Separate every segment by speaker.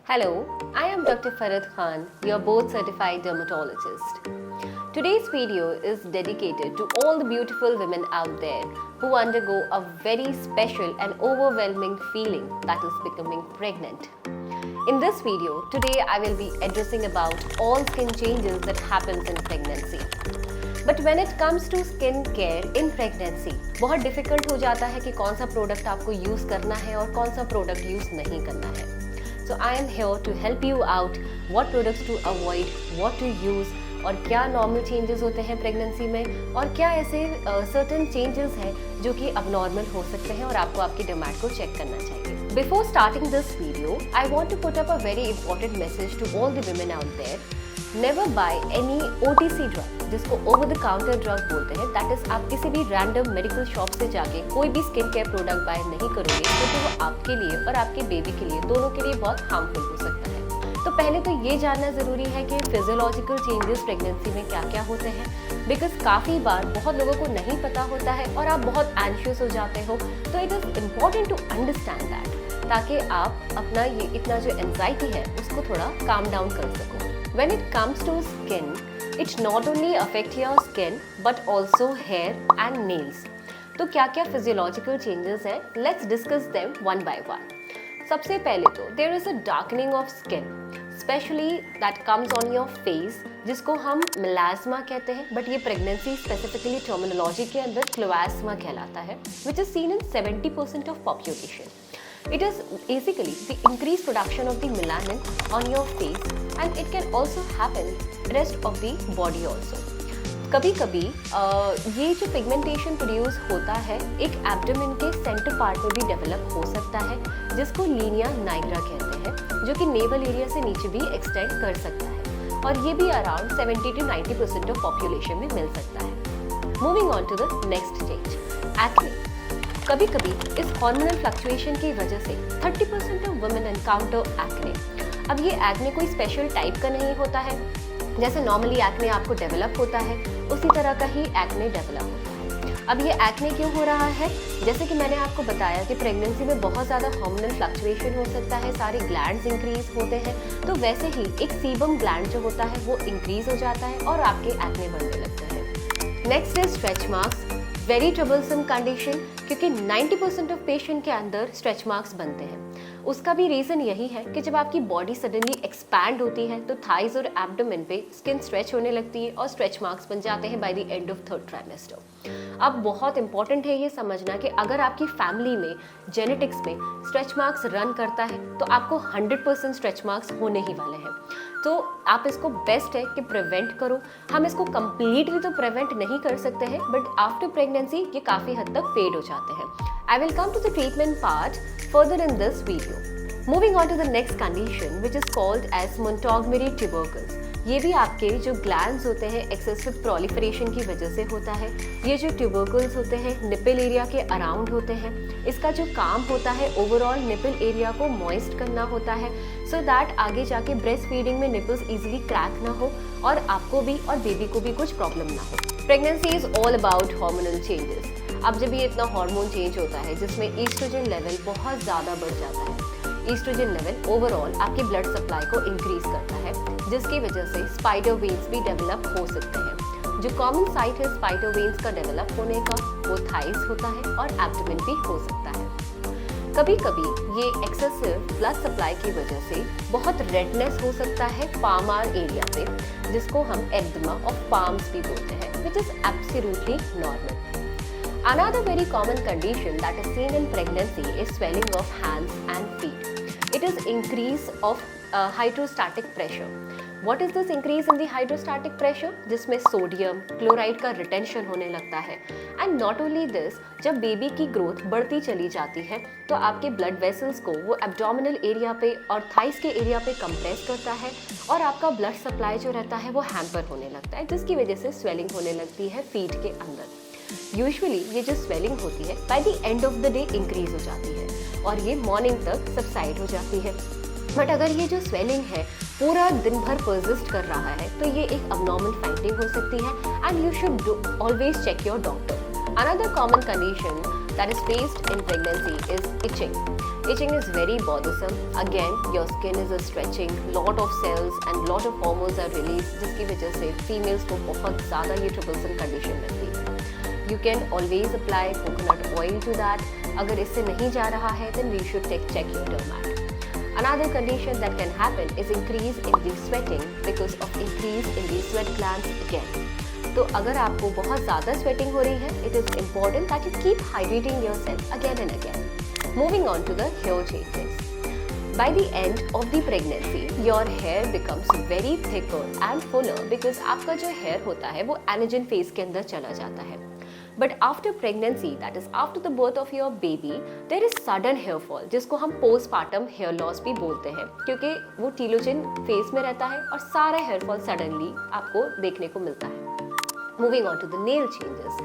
Speaker 1: Hello, I am Dr. Farad Khan, your board certified dermatologist. Today's video is dedicated to all the beautiful women out there who undergo a very special and overwhelming feeling that is becoming pregnant. In this video, today I will be addressing about all skin changes that happens in pregnancy. But when it comes to skin care in pregnancy, बहुत difficult हो जाता है कि कौन सा product आपको use करना है और कौन सा product use नहीं करना है. So I am here to help you out what products to avoid, what to use और क्या normal changes होते हैं pregnancy में और क्या ऐसे certain changes हैं जो कि abnormal हो सकते हैं और आपको आपकी dermat को check करना चाहिए. Before starting this video, I want to put up a very important message to all the women out there. Never buy any OTC drug, जिसको over the counter drug बोलते हैं. That is, आप किसी भी random medical shop से जाके कोई भी skin care product buy नहीं करोगे क्योंकि वो आपके लिए और आपके बेबी के लिए दोनों के लिए बहुत harmful हो सकता है. तो पहले तो ये जानना ज़रूरी है कि फिजियोलॉजिकल चेंजेस प्रेगनेंसी में क्या क्या होते हैं, बिकॉज काफ़ी बार बहुत लोगों को नहीं पता होता है और आप बहुत एंशियस हो जाते हो. तो it is important to understand that ताकि आप अपना ये इतना जो एंजाइटी है उसको थोड़ा काम डाउन कर सको. When it comes to skin, it not only affect your skin but also hair and nails. तो क्या क्या physiological changes हैं? Let's discuss them one by one. सबसे पहले तो there is a darkening of skin, especially that comes on your face, जिसको हम melasma कहते हैं, but ये pregnancy specifically terminology के अंदर cloasma कहलाता है, which is seen in 70% of population. It is basically the increased production of the melanin on your face and it can also happen rest of the body also. कभी कभी ये जो pigmentation produce होता है एक abdomen के centre part में भी डेवलप हो सकता है जिसको लीनिया नाइग्रा कहते हैं, जो कि नेवल एरिया से नीचे भी एक्सटेंड कर सकता है और ये भी अराउंड 70 to 90% ऑफ पॉपुलेशन में मिल सकता है. Moving on to the next stage, acne. कभी कभी इस हार्मोनल फ्लक्चुएशन की वजह से 30% ऑफ वुमेन एनकाउंटर एक्ने. अब ये एक्ने कोई स्पेशल टाइप का नहीं होता है, जैसे नॉर्मली एक्ने आपको डेवलप होता है उसी तरह का ही एक्ने डेवलप होता है. अब ये एक्ने क्यों हो रहा है? जैसे कि मैंने आपको बताया कि प्रेगनेंसी में बहुत ज़्यादा हार्मोनल फ्लक्चुएशन हो सकता है, सारे ग्लैंड्स इंक्रीज होते हैं, तो वैसे ही एक सीबम ग्लैंड जो होता है वो इंक्रीज हो जाता है और आपके एक्ने बनने लगते हैं. Next is stretch marks. Very troublesome condition, क्योंकि 90% ऑफ पेशेंट के अंदर स्ट्रेच मार्क्स बनते हैं. उसका भी रीज़न यही है कि जब आपकी बॉडी सडनली एक्सपैंड होती है तो थाइज और एब्डोमेन पे स्किन स्ट्रेच होने लगती है और स्ट्रेच मार्क्स बन जाते हैं by the end of third trimester. अब बहुत इंपॉर्टेंट है ये समझना कि अगर आपकी फैमिली में जेनेटिक्स में स्ट्रेच मार्क्स रन करता है तो आपको 100% स्ट्रेच मार्क्स होने ही वाले हैं. तो आप इसको बेस्ट है कि प्रिवेंट करो. हम इसको कम्प्लीटली तो प्रिवेंट नहीं कर सकते हैं, बट आफ्टर प्रेगनेंसी ये काफ़ी हद तक फेड हो जाते हैं. I will come to the treatment part further in this video. Moving on to the next condition which is called as Montgomery tubercles. ये भी आपके जो ग्लैंड्स होते हैं एक्सेसिव प्रोलिफरेशन की वजह से होता है. ये जो ट्यूबरकल्स होते हैं निपल एरिया के अराउंड होते हैं. इसका जो काम होता है ओवरऑल निपल एरिया को मॉइस्ट करना होता है सो दैट आगे जाके ब्रेस्ट फीडिंग में निपल्स इजीली क्रैक ना हो और आपको भी और बेबी को भी कुछ प्रॉब्लम ना हो. Pregnancy is all about hormonal changes. अब जब ये इतना हार्मोन चेंज होता है जिसमें ईस्ट्रोजन लेवल बहुत ज़्यादा बढ़ जाता है. ईस्ट्रोजन लेवल ओवरऑल आपके ब्लड सप्लाई को इंक्रीज करता है जिसकी वजह से स्पाइडर वेन्स भी डेवलप हो सकते हैं. जो कॉमन साइट है स्पाइडर वेन्स का डेवलप होने का वो थाइस होता है और एब्डोमेन भी हो सकता है. कभी कभी ये एक्सेसिव ब्लड सप्लाई की वजह से बहुत रेडनेस हो सकता है पामार एरिया पे, जिसको हम एक्जिमा ऑफ पाम्स भी बोलते हैं, which is absolutely normal. Another very common condition that is seen in pregnancy is swelling of hands and feet. It is increase of hydrostatic pressure. What is this increase in the hydrostatic pressure? जिसमें sodium chloride का retention होने लगता है. And not only this, जब baby की growth बढ़ती चली जाती है तो आपके ब्लड वेसल्स को वो एब्डोमिनल एरिया पे और थाइस के एरिया पे कंप्रेस करता है और आपका ब्लड सप्लाई जो रहता है वो हैम्पर होने लगता है, जिसकी वजह से स्वेलिंग होने लगती है फीट के अंदर. यूजुअली ये जो स्वेलिंग होती है by the end of the day increase हो जाती है और ये मॉर्निंग तक सबसाइड हो जाती है. बट अगर ये जो स्वेलिंग है पूरा दिन भर परसिस्ट कर रहा है तो ये एक अबनॉर्मल फाइंडिंग हो सकती है and you should always check your doctor. Another common condition that is faced in pregnancy is itching. Itching is very bothersome. Again, your skin is stretching, lot of cells and lot of hormones are released, जिसकी वजह से females को बहुत ज़्यादा ये troublesome condition रहती है. You can always apply coconut oil to that. अगर इससे नहीं जा रहा है, then we should check your dermat. Another condition that can happen is increase in the sweating because of increase in the sweat glands again. तो अगर आपको बहुत ज़्यादा sweating हो रही है, it is important that you keep hydrating yourself again and again. Moving on to the hair changes. By the end of the pregnancy, your hair becomes very thicker and fuller because आपका जो hair होता है वो anagen phase के अंदर चला जाता है. But after pregnancy, that is after the birth of your baby, there is sudden hair fall, जिसको हम postpartum hair loss भी बोलते हैं, क्योंकि वो telogen phase में रहता है और सारा hair fall suddenly आपको देखने को मिलता है. Moving on to the nail changes.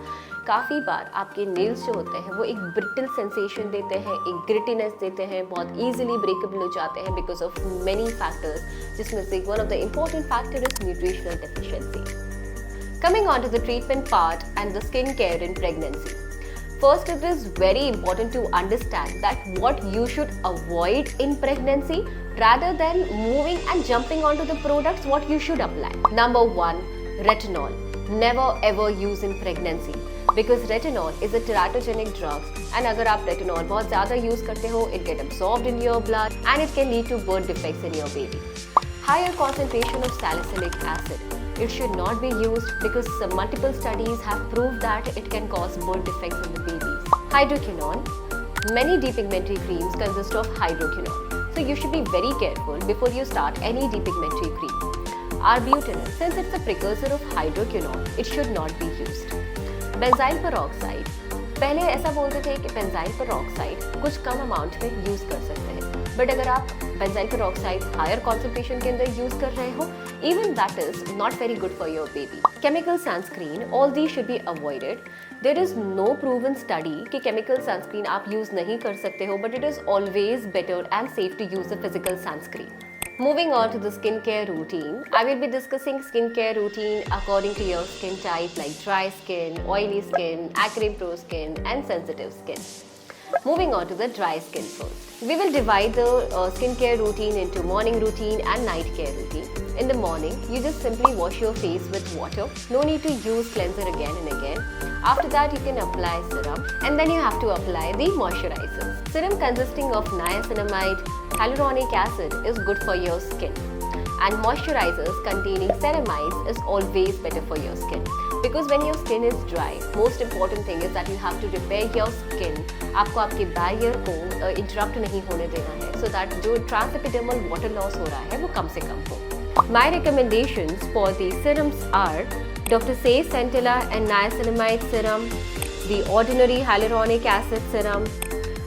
Speaker 1: काफ़ी बार आपके nails जो होते हैं वो एक brittle sensation देते हैं, एक grittiness देते हैं, बहुत easily breakable हो जाते हैं because of many factors, जिसमें से one of the important factor is nutritional deficiency. Coming on to the treatment part and the skin care in pregnancy. First, it is very important to understand that what you should avoid in pregnancy rather than moving and jumping onto the products what you should apply. Number 1, retinol. Never ever use in pregnancy because retinol is a teratogenic drug and अगर आप retinol बहुत ज़्यादा use करते हो, it get absorbed in your blood and it can lead to birth defects in your baby. Higher concentration of salicylic acid. It should not be used because some multiple studies have proved that it can cause birth defects in the babies. Hydroquinone. Many depigmentary creams consist of hydroquinone, so you should be very careful before you start any depigmentary cream. Arbutinol, since it's a precursor of hydroquinone, it should not be used. Benzyl peroxide. पहले ऐसा बोलते थे कि benzyl peroxide कुछ कम amount में use कर सकते हैं, बट अगर आप benzyl peroxide हायर कॉन्सेंट्रेशन के अंदर यूज कर रहे हो, even that is not very good for your baby. Chemical sunscreen, all these should be avoided. There is no proven study कि chemical sunscreen आप यूज नहीं कर सकते हो, but it is always better and safe to use a physical sunscreen. Moving on to the skincare routine, I will be discussing skincare routine according to your skin type like dry skin, oily skin, acne-prone skin and sensitive skin. Moving on to the dry skin first. We will divide the skincare routine into morning routine and night care routine. In the morning, you just simply wash your face with water. No need to use cleanser again and again. After that, you can apply serum and then you have to apply the moisturizers. Serum consisting of niacinamide, hyaluronic acid is good for your skin. And moisturizers containing ceramides is always better for your skin. Because when your skin is dry, most important thing is that you have to repair your skin. आपको आपके barrier को interrupt नहीं होने देना है, so that जो transepidermal water loss हो रहा है वो कम से कम हो. My recommendations for the serums are Dr. Say Centella and Niacinamide Serum, the Ordinary Hyaluronic Acid Serum,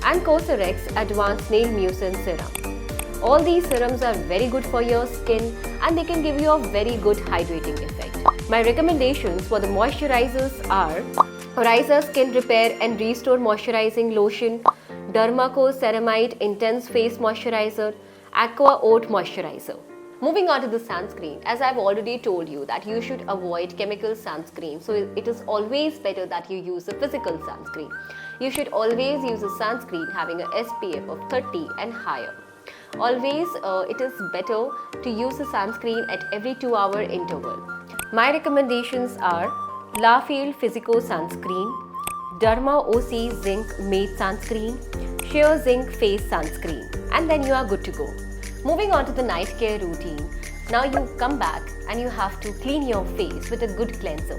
Speaker 1: and Cosrx Advanced Nail Mucin Serum. All these serums are very good for your skin and they can give you a very good hydrating effect. My recommendations for the moisturizers are Oriza Skin Repair and Restore Moisturizing Lotion, Dermaco Ceramide Intense Face Moisturizer, Aqua Oat Moisturizer. Moving on to the sunscreen, as I've already told you that you should avoid chemical sunscreen, so it is always better that you use a physical sunscreen. You should always use a sunscreen having a SPF of 30 and higher. Always it is better to use a sunscreen at every 2-hour interval. My recommendations are La Field Physico Sunscreen, Derma OC Zinc Matte Sunscreen, Sheer Zinc Face Sunscreen, and then you are good to go. Moving on to the night care routine. Now you come back and you have to clean your face with a good cleanser.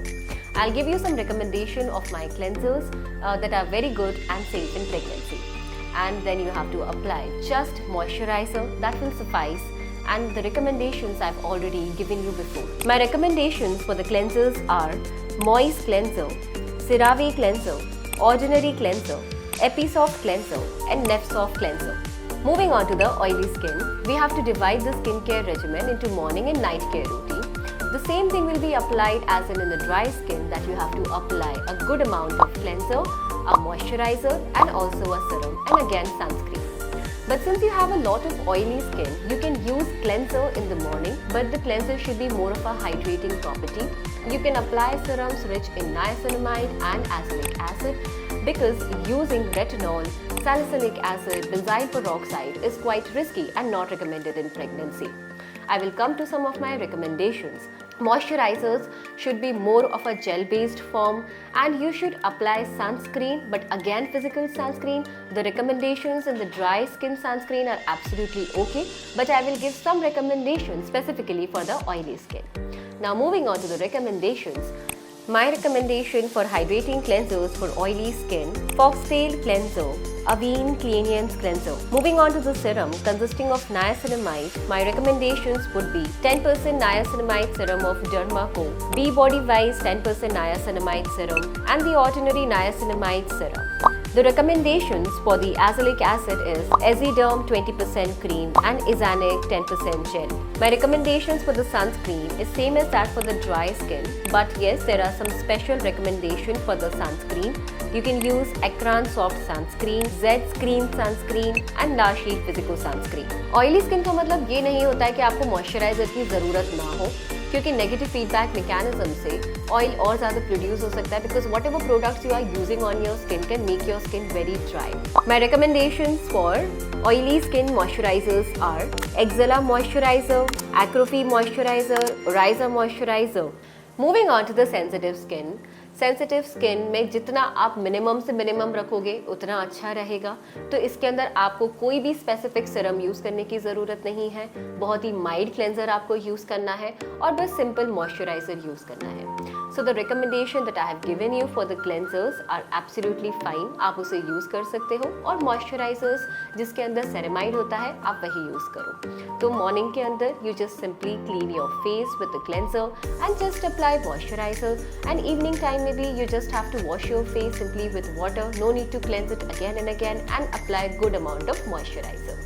Speaker 1: I'll give you some recommendation of my cleansers that are very good and safe in pregnancy. And then you have to apply just moisturizer, that will suffice, and the recommendations I've already given you before. My recommendations for the cleansers are Moist Cleanser, CeraVe Cleanser, Ordinary Cleanser, Episoft Cleanser and Nefsoft Cleanser. Moving on to the oily skin, we have to divide the skincare regimen into morning and night care routine. The same thing will be applied as in the dry skin, that you have to apply a good amount of cleanser, a moisturizer and also a serum and again sunscreen. But since you have a lot of oily skin, you can use cleanser in the morning, but the cleanser should be more of a hydrating property. You can apply serums rich in niacinamide and azelaic acid because using retinol salicylic acid, benzyl peroxide is quite risky and not recommended in pregnancy. I will come to some of my recommendations. Moisturizers should be more of a gel-based form, and you should apply sunscreen, but again physical sunscreen. The recommendations in the dry skin sunscreen are absolutely okay, but I will give some recommendations specifically for the oily skin. Now moving on to the recommendations. My recommendation for hydrating cleansers for oily skin: Foxtail Cleanser, Avene Cleaniance Cleanser. Moving on to the serum consisting of niacinamide, my recommendations would be 10% niacinamide serum of Dermaco, Be Body Wise 10% niacinamide serum, and the ordinary niacinamide serum. The recommendations for the azelaic acid is Eziderm 20% cream and Izanic 10% gel. My recommendations for the sunscreen is same as that for the dry skin, but yes, there are some special recommendations for the sunscreen. You can use Ekran Soft Sunscreen, Z Screen Sunscreen and La Sheet Physico Sunscreen. Oily skin का मतलब ये नहीं होता है कि आपको moisturiser की ज़रूरत ना हो, क्योंकि नेगेटिव फीडबैक मैकेनिज्म से ऑयल और ज़्यादा प्रोड्यूस हो सकता है, because whatever products you are using on your skin can make your skin very dry. My recommendations for oily skin moisturizers are Exela Moisturizer, Acrofi Moisturizer, Ryza Moisturizer. Moving on to the sensitive skin. Sensitive skin में जितना आप minimum से minimum रखोगे उतना अच्छा रहेगा। तो इसके अंदर आपको कोई भी स्पेसिफिक सीरम यूज़ करने की ज़रूरत नहीं है, बहुत ही माइल्ड क्लेंजर आपको यूज़ करना है और बस सिंपल मॉइस्चराइजर यूज़ करना है। So the recommendation that I have given you for the cleansers are absolutely fine, आप उसे यूज़ कर सकते हो। और मॉइस्चराइजर्स जिसके अंदर सेरेमाइड होता है आप वही यूज़ करो। तो मॉर्निंग के अंदर you just simply clean your face with the cleanser and just apply moisturiser, and evening time maybe you just have to wash your face simply with water, no need to cleanse it again and again, and apply a good amount of moisturizer.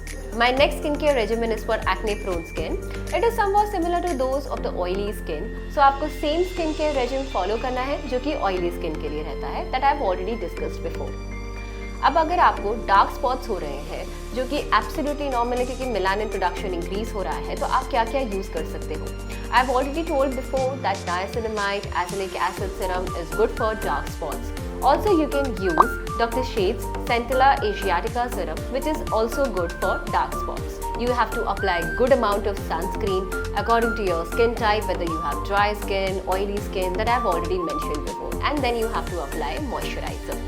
Speaker 1: My next skincare regimen is for acne prone skin. It is somewhat similar to those of the oily skin. So आपको same skincare regimen follow करना है जो कि oily skin के लिए रहता है, that I have already discussed before. अब अगर आपको डार्क स्पॉट्स हो रहे हैं जो कि एब्सोल्युटली नॉर्मल है क्योंकि मेलानिन प्रोडक्शन इंक्रीज हो रहा है, तो आप क्या क्या यूज़ कर सकते हो? I have already told before that niacinamide azelaic acid serum is good for dark spots. Also you can use Dr. Sheth's Centella Asiatica serum, which is also good for dark spots. You have to apply good amount of sunscreen according to your skin type, whether you have dry skin, oily skin, that I have already mentioned before, and then you have to apply moisturizer.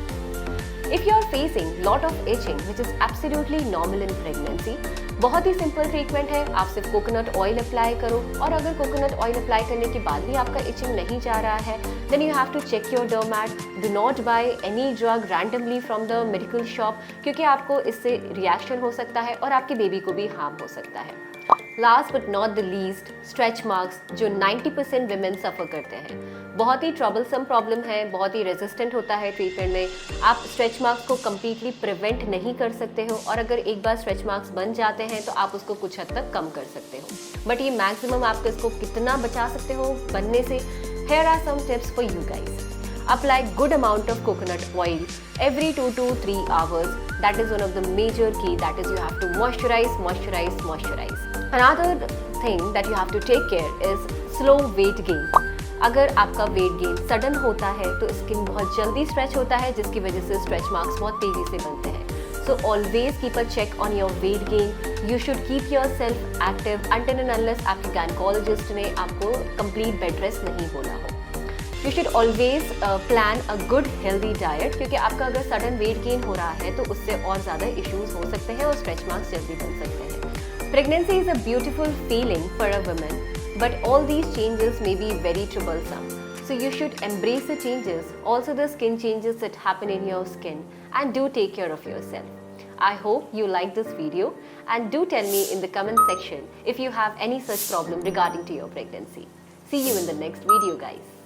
Speaker 1: If you are facing lot of itching, which is absolutely normal in pregnancy, बहुत ही simple treatment है, आप सिर्फ coconut oil apply करो। और अगर coconut oil apply करने के बाद भी आपका इचिंग नहीं जा रहा है, then you have to check your dermat. Do not buy any drug randomly from the medical shop, क्योंकि आपको इससे रिएक्शन हो सकता है और आपके बेबी को भी हार्म हो सकता है। Last but not the least, stretch marks जो 90% विमेन सफ़र करते हैं। बहुत ही ट्रबलसम प्रॉब्लम है, बहुत ही रेजिस्टेंट होता है ट्रीटमेंट में। आप स्ट्रेच मार्क्स को कम्प्लीटली प्रिवेंट नहीं कर सकते हो, और अगर एक बार स्ट्रेच मार्क्स बन जाते हैं तो आप उसको कुछ हद तक कम कर सकते हो, बट ये मैक्सिमम आप इसको कितना बचा सकते हो बनने से, here are some tips for you guys. Apply good amount of coconut oil every 2 to 3 hours. That is one of the major key, that is you have to moisturize, moisturize, moisturize. Another thing that you have to take care is slow weight gain. अगर आपका weight gain sudden होता है तो skin बहुत जल्दी stretch होता है, जिसकी वजह से स्ट्रेच मार्क्स बहुत तेज़ी से बनते हैं। So always keep a check on your weight gain. You should keep your self active until and unless आपके गायनेकोलॉजिस्ट ने आपको कंप्लीट बेड रेस्ट नहीं बोला हो। You should always plan a good healthy diet, क्योंकि आपका अगर सडन वेट गेन हो रहा है तो उससे और ज़्यादा इश्यूज हो सकते हैं और स्ट्रेच मार्क्स जल्दी बन सकते हैं। Pregnancy is a beautiful feeling for a woman, but all these changes may be very troublesome. So you should embrace the changes, also the skin changes that happen in your skin, and do take care of yourself. I hope you like this video, and do tell me in the comment section if you have any such problem regarding to your pregnancy. See you in the next video, guys.